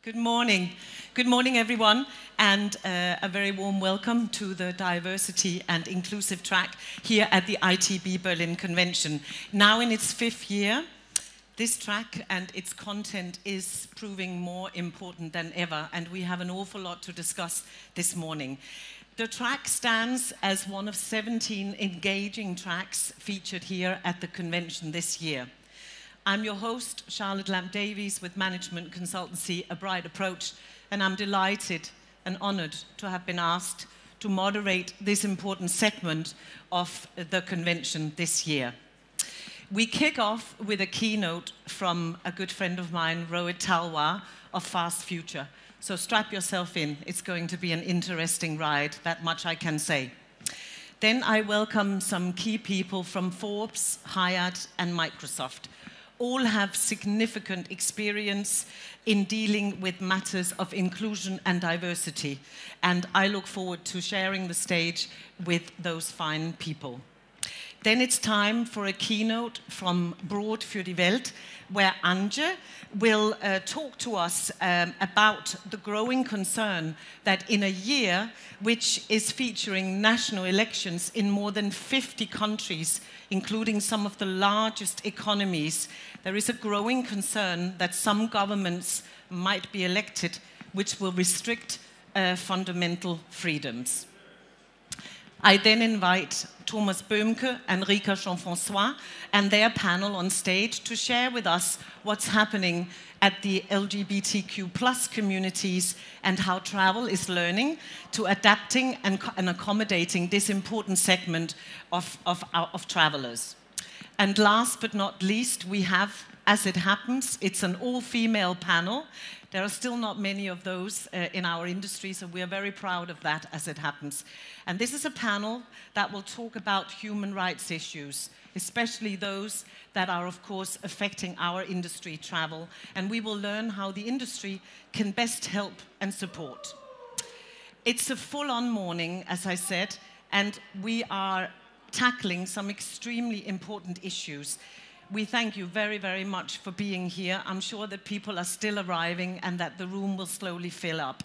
Good morning. Good morning, everyone, and a very warm welcome to the Diversity and Inclusive track here at the ITB Berlin Convention. Now in its 5th year, this track and its content is proving more important than ever, and we have an awful lot to discuss this morning. The track stands as one of 17 engaging tracks featured here at the convention this year. I'm your host, Charlotte Lamp-Davies, with management consultancy A Bright Approach, and I'm delighted and honored to have been asked to moderate this important segment of the convention this year. We kick off with a keynote from a good friend of mine, Rohit Talwar of Fast Future. So strap yourself in. It's going to be an interesting ride, that much I can say. Then I welcome some key people from Forbes, Hyatt, and Microsoft. All have significant experience in dealing with matters of inclusion and diversity, and I look forward to sharing the stage with those fine people. Then it's time for a keynote from Brot für die Welt, where Anje will talk to us about the growing concern that in a year which is featuring national elections in more than 50 countries, including some of the largest economies, there is a growing concern that some governments might be elected which will restrict fundamental freedoms. I then invite Thomas Böhmke and Rika Jean-François and their panel on stage to share with us what's happening at the LGBTQ+ communities and how travel is learning to adapting and accommodating this important segment of travelers. And last but not least, we have, as it happens, it's an all-female panel. There are still not many of those in our industry, so we are very proud of that as it happens. And this is a panel that will talk about human rights issues, especially those that are, of course, affecting our industry, travel. And we will learn how the industry can best help and support. It's a full-on morning, as I said, and we are tackling some extremely important issues. We thank you very, very much for being here. I'm sure that people are still arriving and that the room will slowly fill up.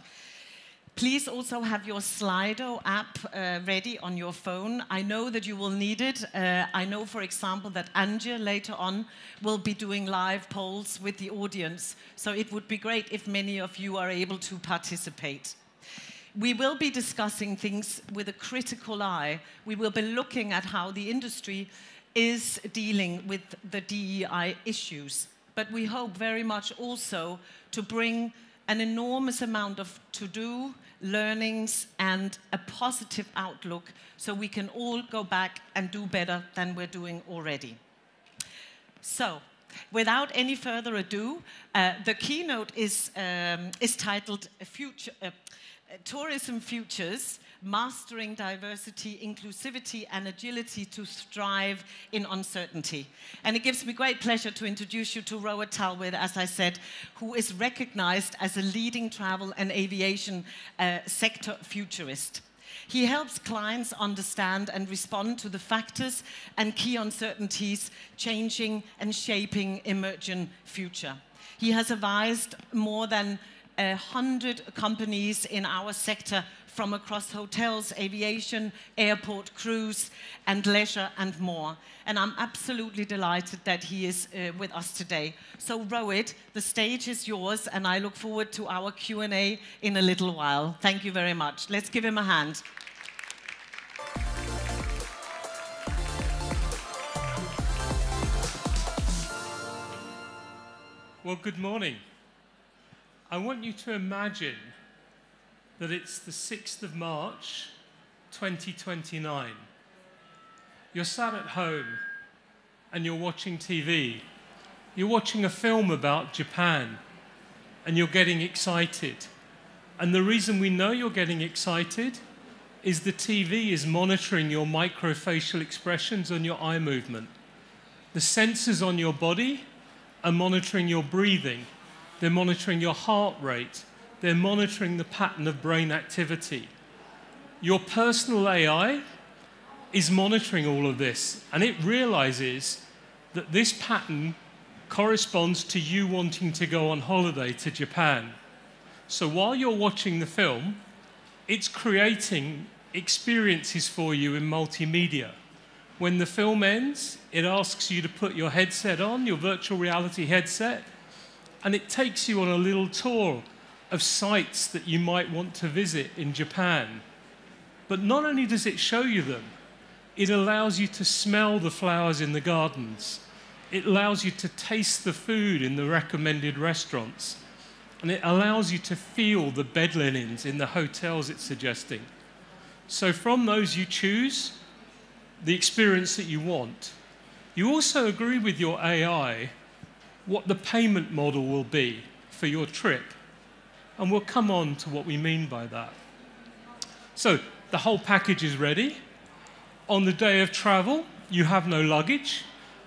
Please also have your Slido app ready on your phone. I know that you will need it. I know, for example, that Anja later on will be doing live polls with the audience. So it would be great if many of you are able to participate. We will be discussing things with a critical eye. We will be looking at how the industry is dealing with the DEI issues. But we hope very much also to bring an enormous amount of to-do, learnings, and a positive outlook so we can all go back and do better than we're doing already. So, without any further ado, the keynote is titled Tourism Futures, Mastering Diversity, Inclusivity, and Agility to Thrive in Uncertainty. And it gives me great pleasure to introduce you to Rohit Talwar, as I said, who is recognized as a leading travel and aviation sector futurist. He helps clients understand and respond to the factors and key uncertainties changing and shaping emerging future. He has advised more than 100 companies in our sector from across hotels, aviation, airport, cruise, and leisure, and more. And I'm absolutely delighted that he is with us today. So Rohit, the stage is yours, and I look forward to our Q&A in a little while. Thank you very much. Let's give him a hand. Well, good morning. I want you to imagine that it's the 6th of March, 2029. You're sat at home and you're watching TV. You're watching a film about Japan and you're getting excited. And the reason we know you're getting excited is the TV is monitoring your microfacial expressions and your eye movement. The sensors on your body are monitoring your breathing. They're monitoring your heart rate. They're monitoring the pattern of brain activity. Your personal AI is monitoring all of this, and it realizes that this pattern corresponds to you wanting to go on holiday to Japan. So while you're watching the film, it's creating experiences for you in multimedia. When the film ends, it asks you to put your headset on, your virtual reality headset, and it takes you on a little tour of sites that you might want to visit in Japan. But not only does it show you them, it allows you to smell the flowers in the gardens. It allows you to taste the food in the recommended restaurants. And it allows you to feel the bed linens in the hotels it's suggesting. So from those you choose the experience that you want. You also agree with your AI what the payment model will be for your trip. And we'll come on to what we mean by that. So the whole package is ready. On the day of travel, you have no luggage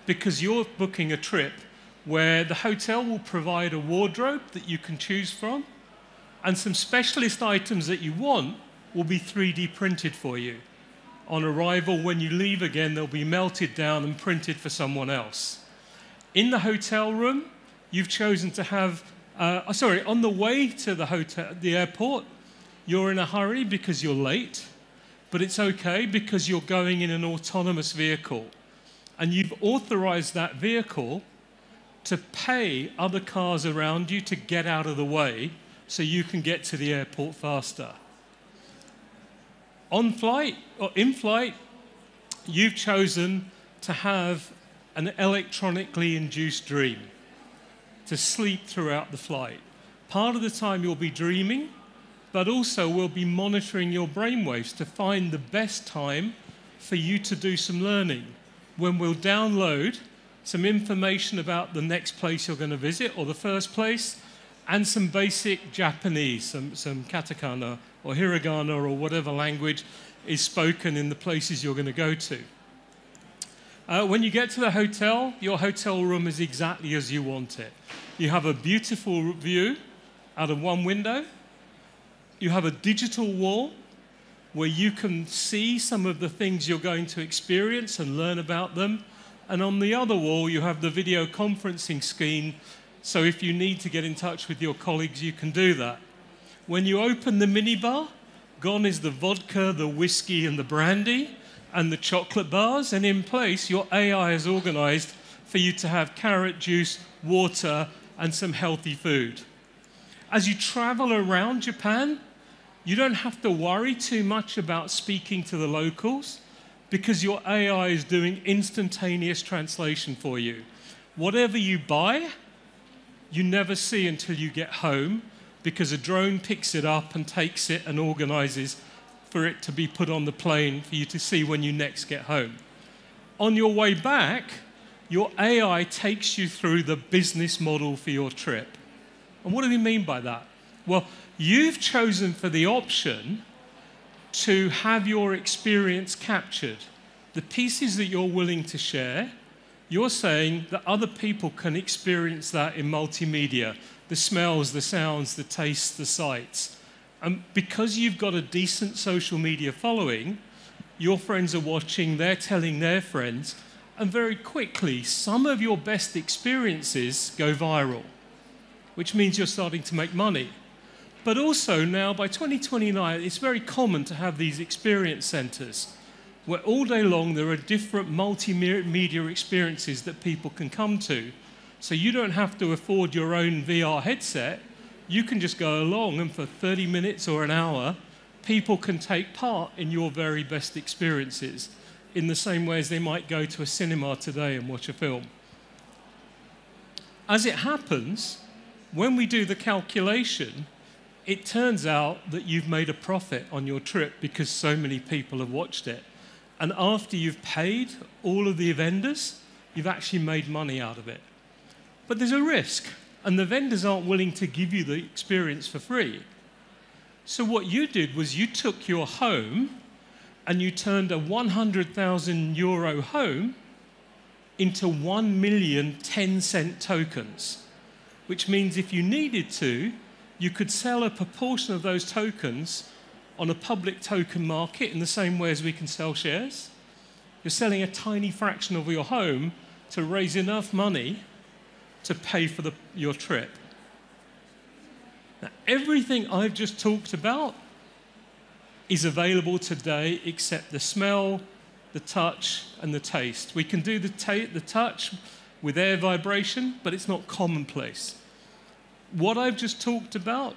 because you're booking a trip where the hotel will provide a wardrobe that you can choose from, and some specialist items that you want will be 3D printed for you. On arrival, when you leave again, they'll be melted down and printed for someone else. In the hotel room, you've chosen to have, on the way to the airport, you're in a hurry because you're late, but it's okay because you're going in an autonomous vehicle. And you've authorized that vehicle to pay other cars around you to get out of the way so you can get to the airport faster. On flight, or in flight, you've chosen to have an electronically induced dream, to sleep throughout the flight. Part of the time you'll be dreaming, but also we'll be monitoring your brainwaves to find the best time for you to do some learning, when we'll download some information about the next place you're going to visit, or the first place, and some basic Japanese, some katakana or hiragana or whatever language is spoken in the places you're going to go to. When you get to the hotel, your hotel room is exactly as you want it. You have a beautiful view out of one window. You have a digital wall where you can see some of the things you're going to experience and learn about them. And on the other wall, you have the video conferencing screen, so if you need to get in touch with your colleagues, you can do that. When you open the minibar, gone is the vodka, the whiskey, and the brandy, and the chocolate bars, and in place, your AI is organized for you to have carrot juice, water, and some healthy food. As you travel around Japan, you don't have to worry too much about speaking to the locals, because your AI is doing instantaneous translation for you. Whatever you buy, you never see until you get home, because a drone picks it up and takes it and organizes for it to be put on the plane for you to see when you next get home. On your way back, your AI takes you through the business model for your trip. And what do we mean by that? Well, you've chosen for the option to have your experience captured. The pieces that you're willing to share, you're saying that other people can experience that in multimedia. The smells, the sounds, the tastes, the sights. And because you've got a decent social media following, your friends are watching, they're telling their friends, and very quickly, some of your best experiences go viral, which means you're starting to make money. But also now, by 2029, it's very common to have these experience centers where all day long there are different multimedia experiences that people can come to. So you don't have to afford your own VR headset. You can just go along, and for 30 minutes or an hour, people can take part in your very best experiences in the same way as they might go to a cinema today and watch a film. As it happens, when we do the calculation, it turns out that you've made a profit on your trip because so many people have watched it. And after you've paid all of the vendors, you've actually made money out of it. But there's a risk, and the vendors aren't willing to give you the experience for free. So what you did was you took your home and you turned a 100,000 euro home into 1 million 10-cent tokens, which means if you needed to, you could sell a proportion of those tokens on a public token market in the same way as we can sell shares. You're selling a tiny fraction of your home to raise enough money to pay for your trip. Now, everything I've just talked about is available today except the smell, the touch, and the taste. We can do the touch with air vibration, but it's not commonplace. What I've just talked about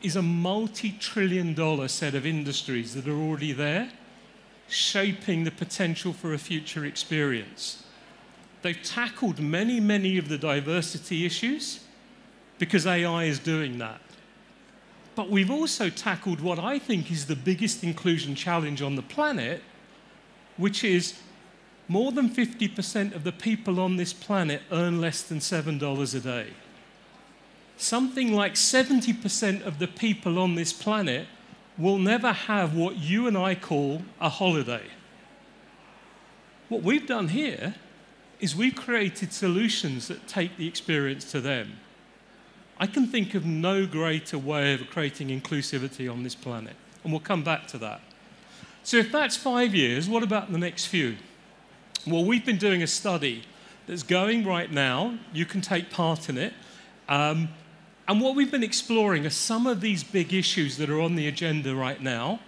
is a multi-trillion-dollar set of industries that are already there, shaping the potential for a future experience. They've tackled many, many of the diversity issues because AI is doing that. But we've also tackled what I think is the biggest inclusion challenge on the planet, which is more than 50% of the people on this planet earn less than $7 a day. Something like 70% of the people on this planet will never have what you and I call a holiday. What we've done here is we've created solutions that take the experience to them. I can think of no greater way of creating inclusivity on this planet, and we'll come back to that. So if that's 5 years, what about the next few? Well, we've been doing a study that's going right now. You can take part in it. And what we've been exploring are some of these big issues that are on the agenda right now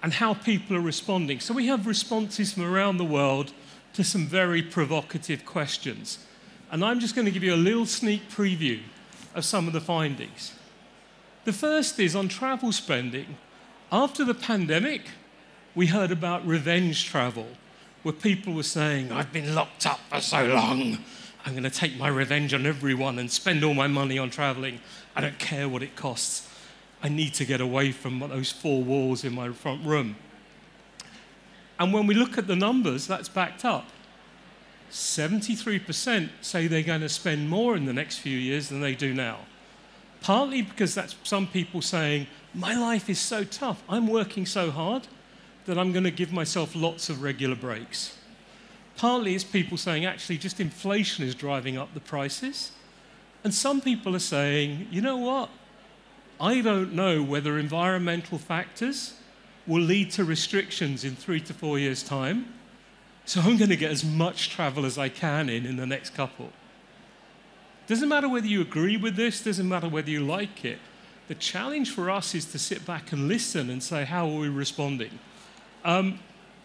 and how people are responding. So we have responses from around the world to some very provocative questions. And I'm just going to give you a little sneak preview of some of the findings. The first is on travel spending. After the pandemic, we heard about revenge travel, where people were saying, I've been locked up for so long, I'm going to take my revenge on everyone and spend all my money on traveling. I don't care what it costs. I need to get away from those four walls in my front room. And when we look at the numbers, that's backed up. 73% say they're going to spend more in the next few years than they do now. Partly because that's some people saying, my life is so tough, I'm working so hard that I'm going to give myself lots of regular breaks. Partly it's people saying, actually, just inflation is driving up the prices. And some people are saying, you know what? I don't know whether environmental factors will lead to restrictions in 3 to 4 years' time. So I'm going to get as much travel as I can in the next couple. Doesn't matter whether you agree with this, doesn't matter whether you like it. The challenge for us is to sit back and listen and say, how are we responding?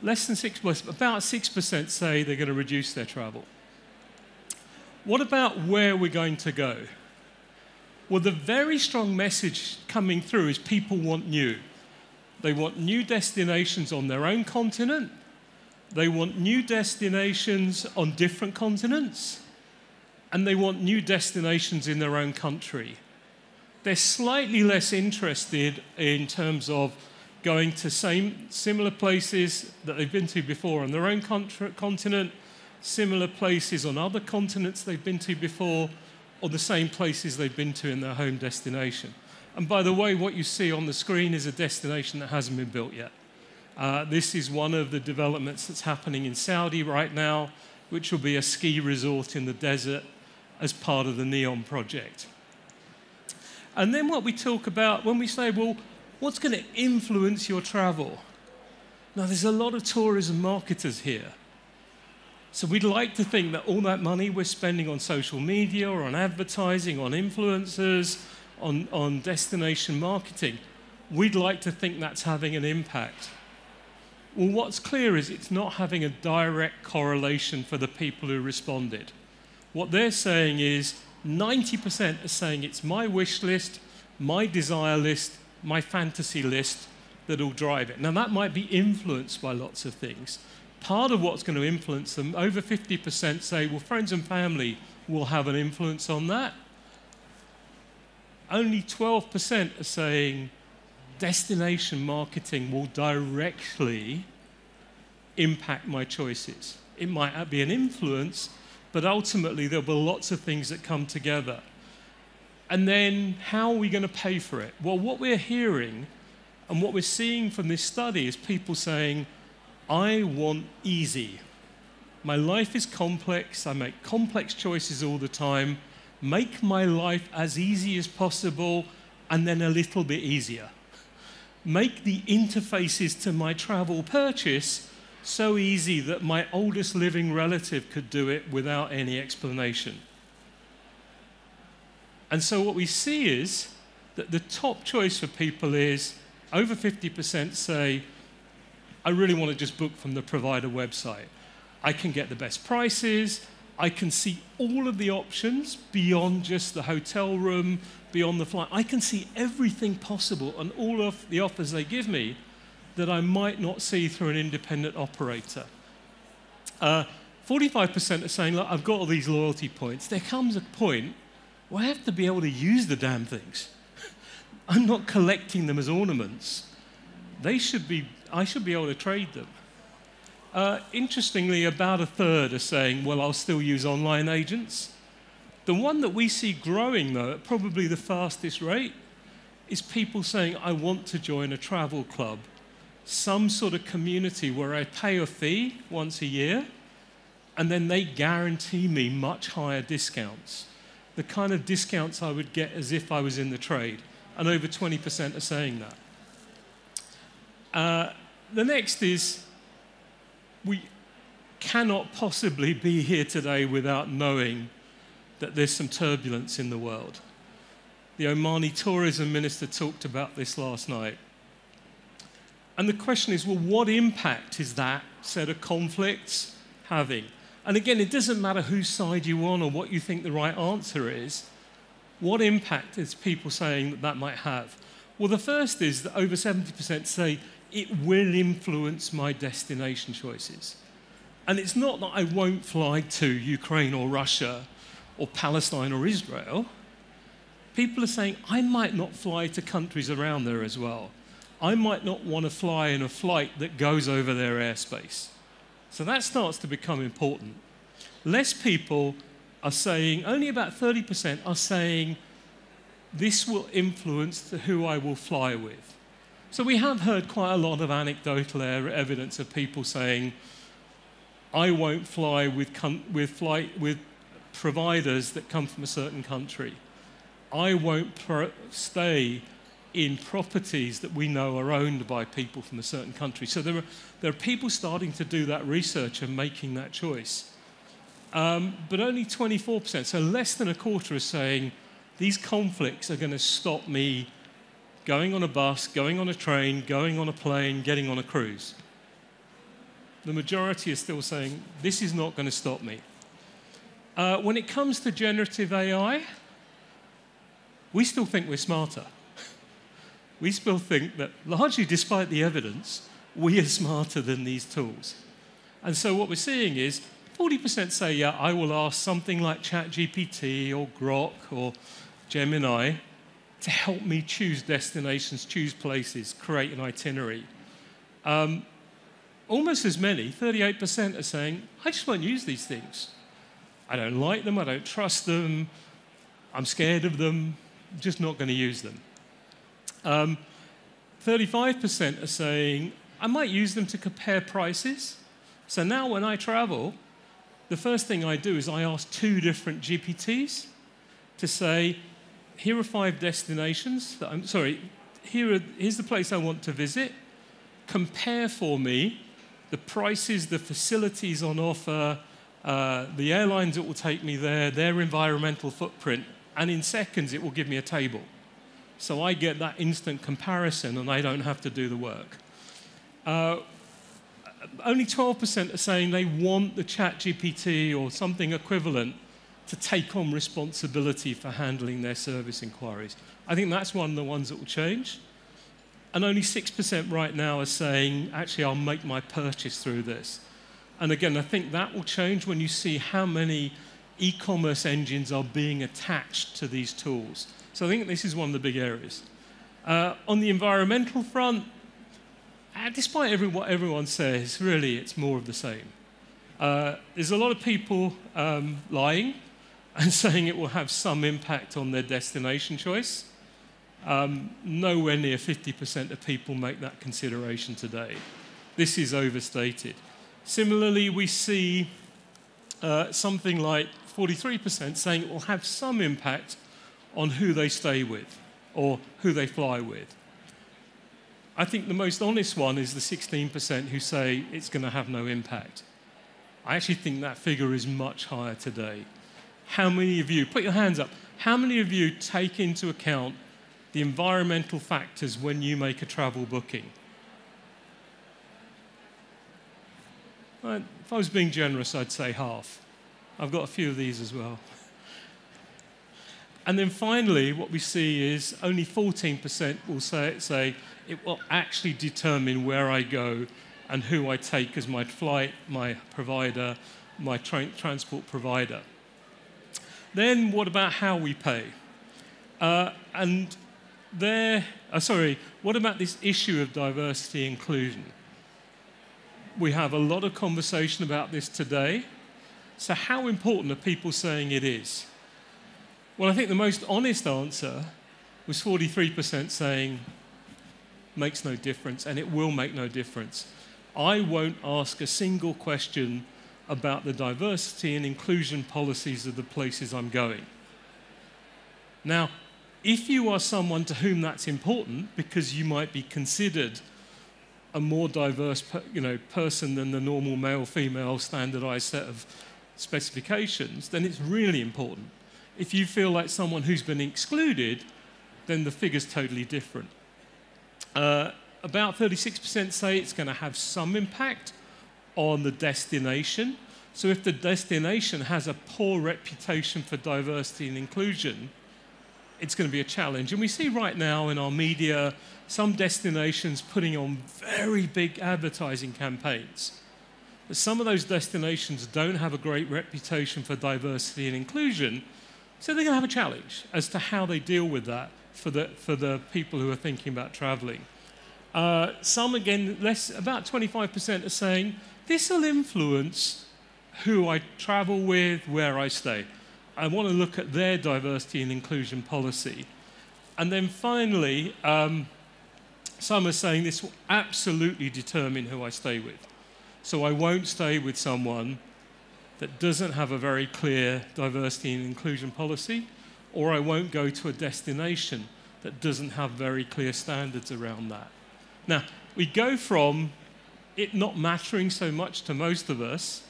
Less than 6%, about 6% say they're going to reduce their travel. What about where we're going to go? Well, the very strong message coming through is people want new. They want new destinations on their own continent. They want new destinations on different continents. And they want new destinations in their own country. They're slightly less interested in terms of going to similar places that they've been to before on their own continent, similar places on other continents they've been to before, or the same places they've been to in their home destination. And by the way, what you see on the screen is a destination that hasn't been built yet. This is one of the developments that's happening in Saudi right now, which will be a ski resort in the desert as part of the NEOM project. And then what we talk about when we say, well, what's going to influence your travel? Now, there's a lot of tourism marketers here. So we'd like to think that all that money we're spending on social media or on advertising, on influencers, on destination marketing, we'd like to think that's having an impact. Well, what's clear is it's not having a direct correlation for the people who responded. What they're saying is 90% are saying it's my wish list, my desire list, my fantasy list that'll drive it. Now, that might be influenced by lots of things. Part of what's going to influence them, over 50% say, well, friends and family will have an influence on that. Only 12% are saying destination marketing will directly impact my choices. It might be an influence, but ultimately there'll be lots of things that come together. And then how are we going to pay for it? Well, what we're hearing and what we're seeing from this study is people saying, I want easy. My life is complex. I make complex choices all the time. Make my life as easy as possible and then a little bit easier. Make the interfaces to my travel purchase so easy that my oldest living relative could do it without any explanation. And so what we see is that the top choice for people is over 50% say, I really want to just book from the provider website. I can get the best prices. I can see all of the options beyond just the hotel room, beyond the flight. I can see everything possible and all of the offers they give me that I might not see through an independent operator. 45% are saying, look, I've got all these loyalty points. There comes a point where I have to be able to use the damn things. I'm not collecting them as ornaments. I should be able to trade them. Interestingly, about a third are saying, well, I'll still use online agents. The one that we see growing, though, at probably the fastest rate, is people saying, I want to join a travel club, some sort of community where I pay a fee once a year, and then they guarantee me much higher discounts, the kind of discounts I would get as if I was in the trade. And over 20% are saying that. The next is, we cannot possibly be here today without knowing that there's some turbulence in the world. The Omani tourism minister talked about this last night. And the question is, well, what impact is that set of conflicts having? And again, it doesn't matter whose side you're on or what you think the right answer is. What impact is people saying that that might have? Well, the first is that over 70% say it will influence my destination choices. And it's not that I won't fly to Ukraine or Russia or Palestine or Israel. People are saying, I might not fly to countries around there as well. I might not want to fly in a flight that goes over their airspace. So that starts to become important. Less people are saying, only about 30% are saying, this will influence who I will fly with. So we have heard quite a lot of anecdotal evidence of people saying, I won't fly with providers that come from a certain country. I won't stay in properties that we know are owned by people from a certain country. So there are people starting to do that research and making that choice. But only 24%, so less than a quarter, are saying these conflicts are going to stop me going on a bus, going on a train, going on a plane, getting on a cruise. The majority are still saying, this is not going to stop me. When it comes to generative AI, we still think we're smarter. We still think that, largely despite the evidence, we are smarter than these tools. And so what we're seeing is 40% say, yeah, I will ask something like ChatGPT or Grok or Gemini to help me choose destinations, choose places, create an itinerary. Almost as many, 38%, are saying, I just won't use these things. I don't like them, I don't trust them, I'm scared of them, I'm just not going to use them. 35% are saying, I might use them to compare prices. So now when I travel, the first thing I do is I ask 2 different GPTs to say, here are 5 destinations that here's the place I want to visit. Compare for me the prices, the facilities on offer, the airlines that will take me there, their environmental footprint, and in seconds it will give me a table. So I get that instant comparison and I don't have to do the work. Only 12% are saying they want the ChatGPT or something equivalent to take on responsibility for handling their service inquiries. I think that's one of the ones that will change. And only 6% right now are saying, actually, I'll make my purchase through this. And again, I think that will change when you see how many e-commerce engines are being attached to these tools. So I think this is one of the big areas. On the environmental front, despite what everyone says, really, it's more of the same. There's a lot of people lying and saying it will have some impact on their destination choice. Nowhere near 50% of people make that consideration today. This is overstated. Similarly, we see something like 43% saying it will have some impact on who they stay with or who they fly with. I think the most honest one is the 16% who say it's going to have no impact. I actually think that figure is much higher today. How many of you, put your hands up, how many of you take into account the environmental factors when you make a travel booking? If I was being generous, I'd say half. I've got a few of these as well. And then finally, what we see is only 14% will say it will actually determine where I go and who I take as my flight, my provider, my transport provider. Then what about how we pay? What about this issue of diversity inclusion? We have a lot of conversation about this today. So how important are people saying it is? Well, I think the most honest answer was 43% saying makes no difference, and it will make no difference. I won't ask a single question about the diversity and inclusion policies of the places I'm going. Now, if you are someone to whom that's important because you might be considered a more diverse person than the normal male-female standardized set of specifications, then it's really important. If you feel like someone who's been excluded, then the figure's totally different. About 36% say it's going to have some impact on the destination. So if the destination has a poor reputation for diversity and inclusion, it's going to be a challenge. And we see right now in our media some destinations putting on very big advertising campaigns. But some of those destinations don't have a great reputation for diversity and inclusion, so they're going to have a challenge as to how they deal with that for the people who are thinking about traveling. Some, again, about 25% are saying this will influence who I travel with, where I stay. I want to look at their diversity and inclusion policy. And then finally, some are saying this will absolutely determine who I stay with. So I won't stay with someone that doesn't have a very clear diversity and inclusion policy, or I won't go to a destination that doesn't have very clear standards around that. Now, we go from it not mattering so much to most of us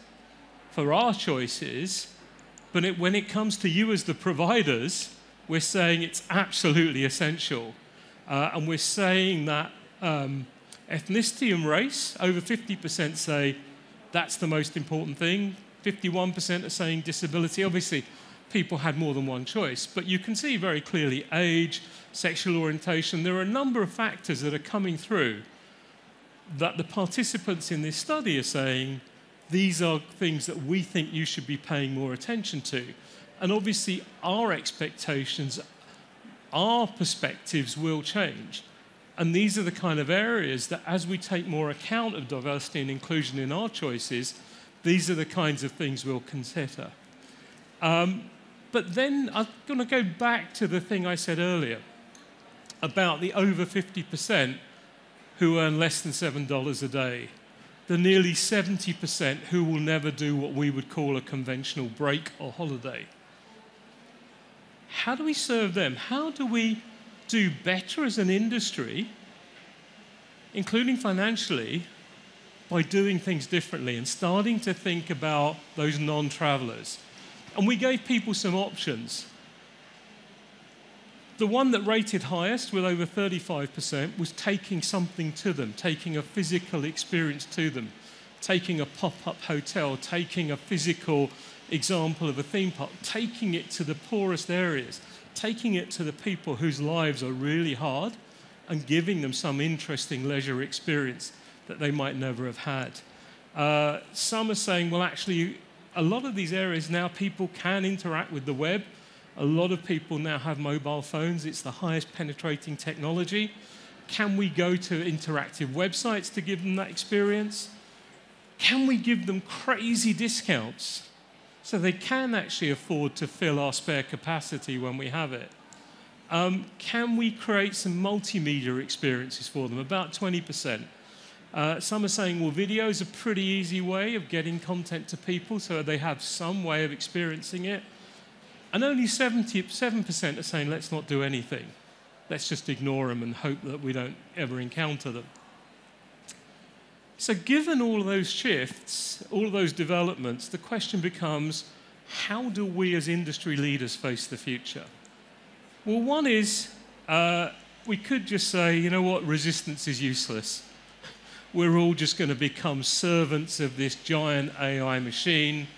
for our choices, but when it comes to you as the providers, we're saying it's absolutely essential. And we're saying that ethnicity and race, over 50% say that's the most important thing. 51% are saying disability. Obviously, people had more than one choice, but you can see very clearly age, sexual orientation. There are a number of factors that are coming through that the participants in this study are saying these are things that we think you should be paying more attention to. And obviously, our expectations, our perspectives will change. And these are the kind of areas that as we take more account of diversity and inclusion in our choices, these are the kinds of things we'll consider. But then I'm going to go back to the thing I said earlier about the over 50% who earn less than $7 a day, the nearly 70% who will never do what we would call a conventional break or holiday. How do we serve them? How do we do better as an industry, including financially, by doing things differently and starting to think about those non-travelers? And we gave people some options. The one that rated highest with over 35% was taking something to them, taking a physical experience to them, taking a pop-up hotel, taking a physical example of a theme park, taking it to the poorest areas, taking it to the people whose lives are really hard and giving them some interesting leisure experience that they might never have had. Some are saying, well, actually, a lot of these areas now people can interact with the web. A lot of people now have mobile phones. It's the highest penetrating technology. Can we go to interactive websites to give them that experience? Can we give them crazy discounts so they can actually afford to fill our spare capacity when we have it? Can we create some multimedia experiences for them? About 20%. Some are saying, well, video is a pretty easy way of getting content to people so they have some way of experiencing it. And only 77% are saying, let's not do anything. Let's just ignore them and hope that we don't ever encounter them. So given all of those shifts, all of those developments, the question becomes, how do we as industry leaders face the future? Well, one is, We could just say, you know what, resistance is useless. We're all just going to become servants of this giant AI machine.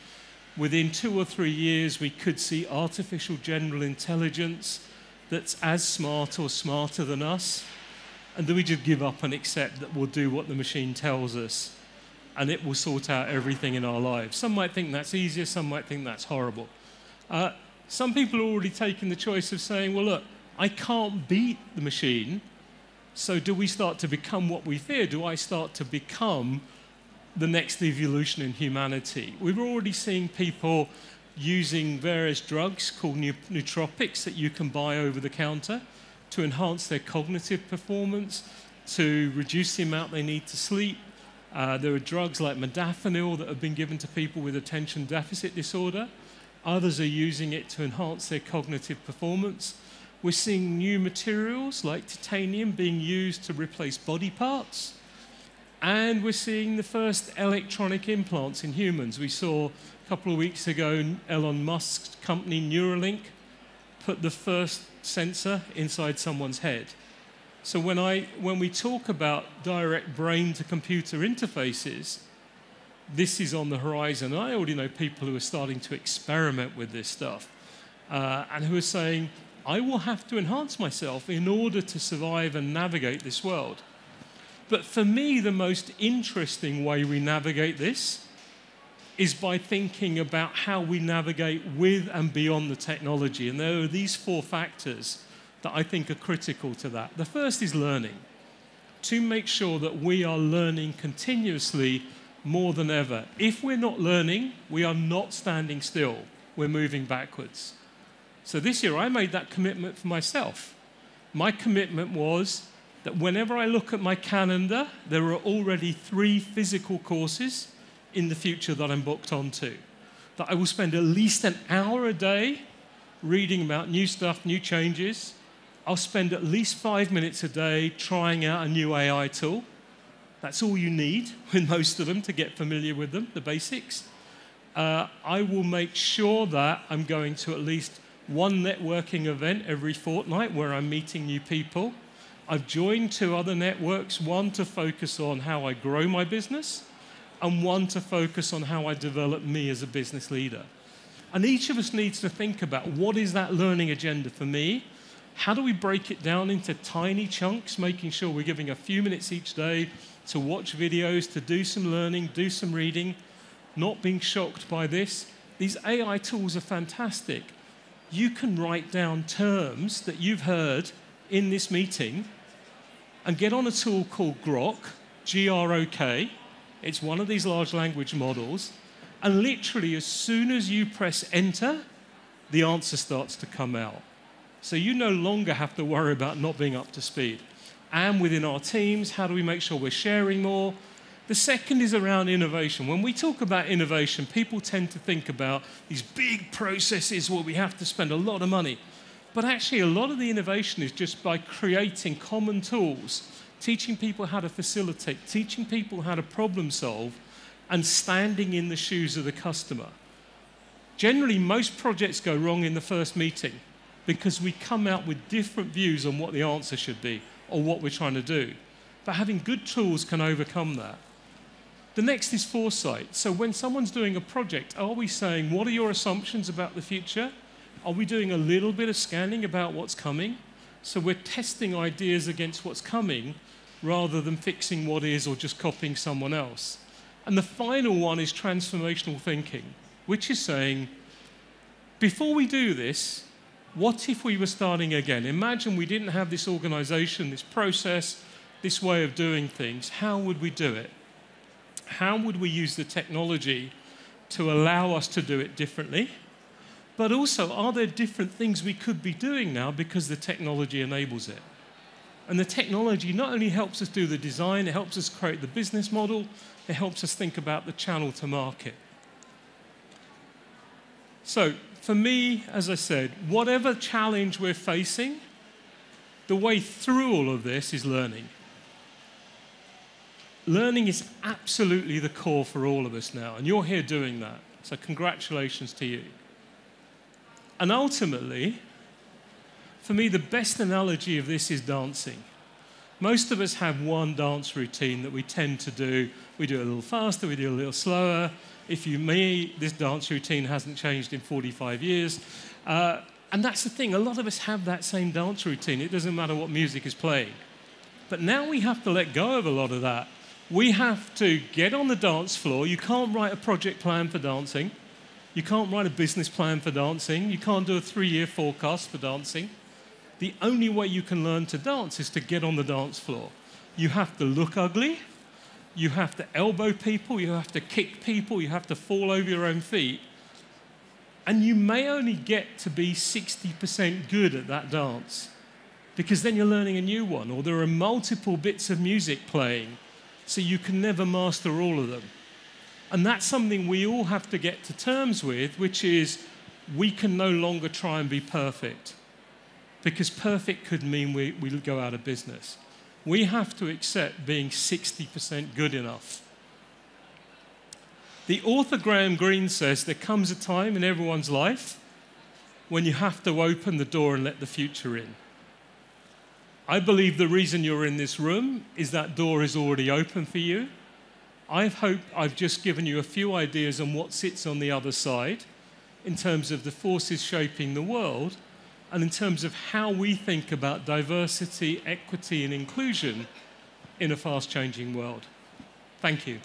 Within 2 or 3 years, we could see artificial general intelligence that's as smart or smarter than us. And do we just give up and accept that we'll do what the machine tells us and it will sort out everything in our lives? Some might think that's easier, some might think that's horrible. Some people are already taking the choice of saying, well, look, I can't beat the machine, so do we start to become what we fear? Do I start to become the next evolution in humanity? We're already seeing people using various drugs called nootropics that you can buy over the counter to enhance their cognitive performance, to reduce the amount they need to sleep. There are drugs like modafinil that have been given to people with attention deficit disorder. Others are using it to enhance their cognitive performance. We're seeing new materials like titanium being used to replace body parts. And we're seeing the first electronic implants in humans. We saw a couple of weeks ago Elon Musk's company Neuralink put the first sensor inside someone's head. So when we talk about direct brain-to-computer interfaces, this is on the horizon. I already know people who are starting to experiment with this stuff and who are saying, I will have to enhance myself in order to survive and navigate this world. But for me, the most interesting way we navigate this is by thinking about how we navigate with and beyond the technology. And there are these 4 factors that I think are critical to that. The first is learning. To make sure that we are learning continuously more than ever. If we're not learning, we are not standing still. We're moving backwards. So this year, I made that commitment for myself. My commitment was that whenever I look at my calendar, there are already 3 physical courses in the future that I'm booked onto. That I will spend at least an hour a day reading about new stuff, new changes. I'll spend at least 5 minutes a day trying out a new AI tool. That's all you need with most of them to get familiar with them, the basics. I will make sure that I'm going to at least 1 networking event every fortnight where I'm meeting new people. I've joined 2 other networks, one to focus on how I grow my business and one to focus on how I develop me as a business leader. And each of us needs to think about what is that learning agenda for me? How do we break it down into tiny chunks, making sure we're giving a few minutes each day to watch videos, to do some learning, do some reading, not being shocked by this. These AI tools are fantastic. You can write down terms that you've heard in this meeting and get on a tool called Grok, G-R-O-K. It's one of these large language models. And literally, as soon as you press enter, the answer starts to come out. So you no longer have to worry about not being up to speed. And within our teams, how do we make sure we're sharing more? The second is around innovation. When we talk about innovation, people tend to think about these big processes where we have to spend a lot of money. But actually, a lot of the innovation is just by creating common tools, teaching people how to facilitate, teaching people how to problem solve, and standing in the shoes of the customer. Generally, most projects go wrong in the first meeting because we come out with different views on what the answer should be or what we're trying to do. But having good tools can overcome that. The next is foresight. So when someone's doing a project, are we saying, what are your assumptions about the future? Are we doing a little bit of scanning about what's coming? So we're testing ideas against what's coming rather than fixing what is or just copying someone else. And the final one is transformational thinking, which is saying, before we do this, what if we were starting again? Imagine we didn't have this organization, this process, this way of doing things. How would we do it? How would we use the technology to allow us to do it differently? But also, are there different things we could be doing now because the technology enables it? And the technology not only helps us do the design, it helps us create the business model, it helps us think about the channel to market. So, for me, as I said, whatever challenge we're facing, the way through all of this is learning. Learning is absolutely the core for all of us now, and you're here doing that. So congratulations to you. And ultimately, For me, the best analogy of this is dancing. Most of us have one dance routine that we tend to do. We do it a little faster, we do it a little slower. If you me, this dance routine hasn't changed in 45 years. And that's the thing, a lot of us have that same dance routine. It doesn't matter what music is playing. But now we have to let go of a lot of that. We have to get on the dance floor. You can't write a project plan for dancing. You can't write a business plan for dancing. You can't do a 3-year forecast for dancing. The only way you can learn to dance is to get on the dance floor. You have to look ugly. You have to elbow people. You have to kick people. You have to fall over your own feet. And you may only get to be 60% good at that dance, because then you're learning a new one, or there are multiple bits of music playing, so you can never master all of them. And that's something we all have to get to terms with, which is we can no longer try and be perfect, because perfect could mean we'll go out of business. We have to accept being 60% good enough. The author Graham Greene says there comes a time in everyone's life when you have to open the door and let the future in. I believe the reason you're in this room is that door is already open for you. I've just given you a few ideas on what sits on the other side in terms of the forces shaping the world and in terms of how we think about diversity, equity, and inclusion in a fast-changing world. Thank you.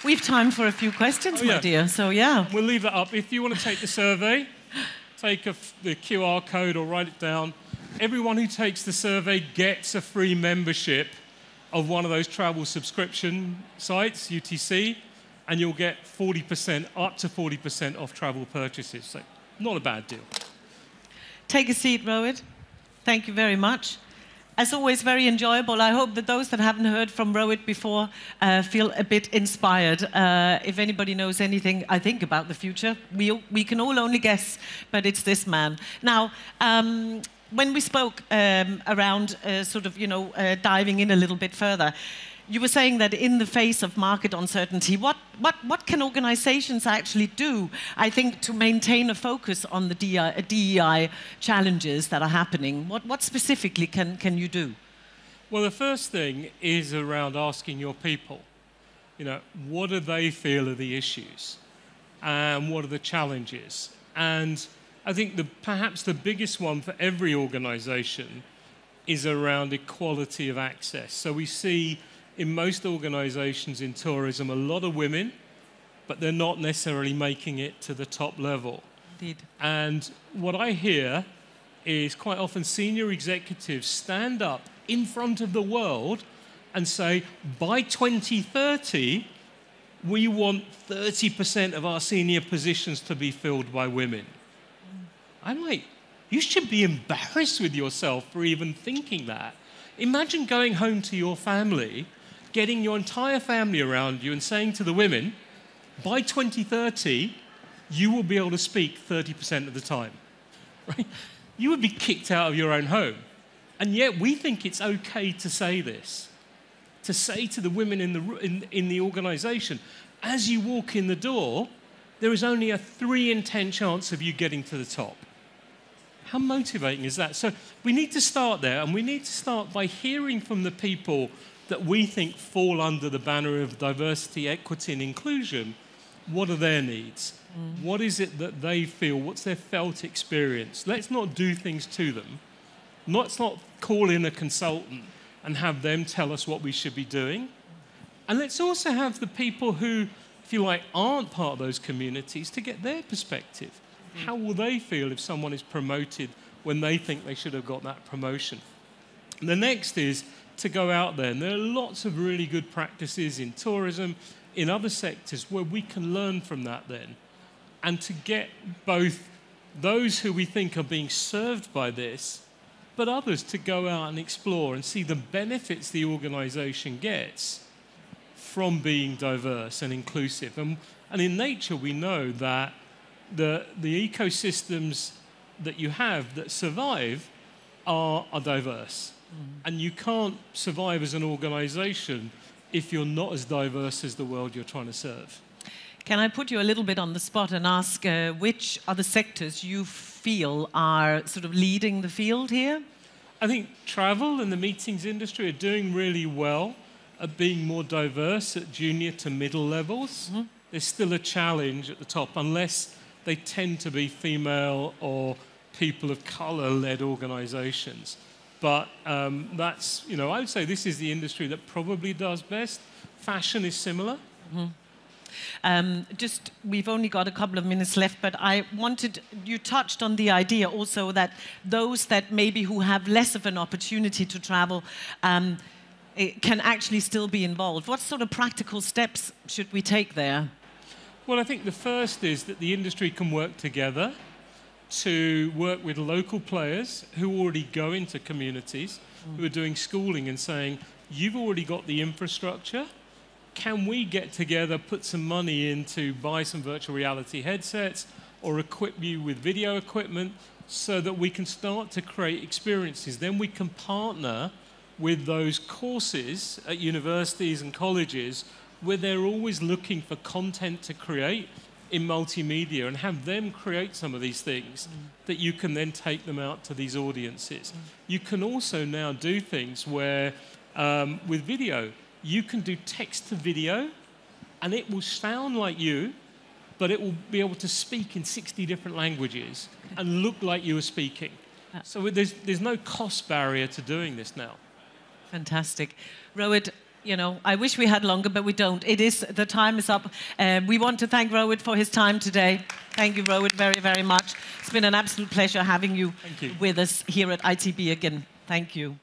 We've time for a few questions, my dear, so yeah. We'll leave that up. If you want to take the survey, take the QR code or write it down. Everyone who takes the survey gets a free membership of one of those travel subscription sites, UTC, and you'll get 40%, up to 40% off travel purchases. So not a bad deal. Take a seat, Rohit. Thank you very much. As always, very enjoyable. I hope that those that haven't heard from Rohit before feel a bit inspired. If anybody knows anything, I think, about the future, we can all only guess, but it's this man. Now, when we spoke around diving in a little bit further, you were saying that in the face of market uncertainty, what can organizations actually do, I think, to maintain a focus on the DEI challenges that are happening? What specifically can you do? Well, the first thing is around asking your people, what do they feel are the issues? And what are the challenges? And I think perhaps the biggest one for every organization is around equality of access. So we see in most organizations in tourism a lot of women, but they're not necessarily making it to the top level. Indeed. And what I hear is quite often senior executives stand up in front of the world and say, by 2030, we want 30% of our senior positions to be filled by women. I'm like, you should be embarrassed with yourself for even thinking that. Imagine going home to your family, getting your entire family around you and saying to the women, by 2030, you will be able to speak 30% of the time. Right? You would be kicked out of your own home. And yet we think it's okay to say this, to say to the women in the organization, as you walk in the door, there is only a 3 in 10 chance of you getting to the top. How motivating is that? So we need to start there, and we need to start by hearing from the people that we think fall under the banner of diversity, equity, and inclusion. What are their needs? What is it that they feel? What's their felt experience? Let's not do things to them. Let's not call in a consultant and have them tell us what we should be doing. And let's also have the people who, if you like, aren't part of those communities to get their perspective. How will they feel if someone is promoted when they think they should have got that promotion? And the next is to go out there. And there are lots of really good practices in tourism, in other sectors, where we can learn from that then. And to get both those who we think are being served by this, but others to go out and explore and see the benefits the organization gets from being diverse and inclusive. And in nature, we know that the ecosystems that you have that survive are diverse. And you can't survive as an organization if you're not as diverse as the world you're trying to serve. Can I put you a little bit on the spot and ask which are the sectors you feel are sort of leading the field here? I think travel and the meetings industry are doing really well at being more diverse at junior to middle levels. Mm-hmm. There's still a challenge at the top, unless they tend to be female or people of color-led organizations. But that's, you know, I would say this is the industry that probably does best. Fashion is similar. Mm-hmm. We've only got a couple of minutes left, but you touched on the idea also that those that maybe who have less of an opportunity to travel can actually still be involved. What sort of practical steps should we take there? Well, I think the first is that the industry can work together to work with local players who already go into communities, who are doing schooling and saying, you've already got the infrastructure. Can we get together, put some money in to buy some virtual reality headsets or equip you with video equipment so that we can start to create experiences? Then we can partner with those courses at universities and colleges where they're always looking for content to create in multimedia and have them create some of these things that you can then take them out to these audiences. You can also now do things where, with video, you can do text to video and it will sound like you, but it will be able to speak in 60 different languages and look like you are speaking. So there's no cost barrier to doing this now. Fantastic. Rohit, you know, I wish we had longer, but we don't. The time is up. We want to thank Rohit for his time today. Thank you, Rohit, very, very much. It's been an absolute pleasure having you with us here at ITB again. Thank you.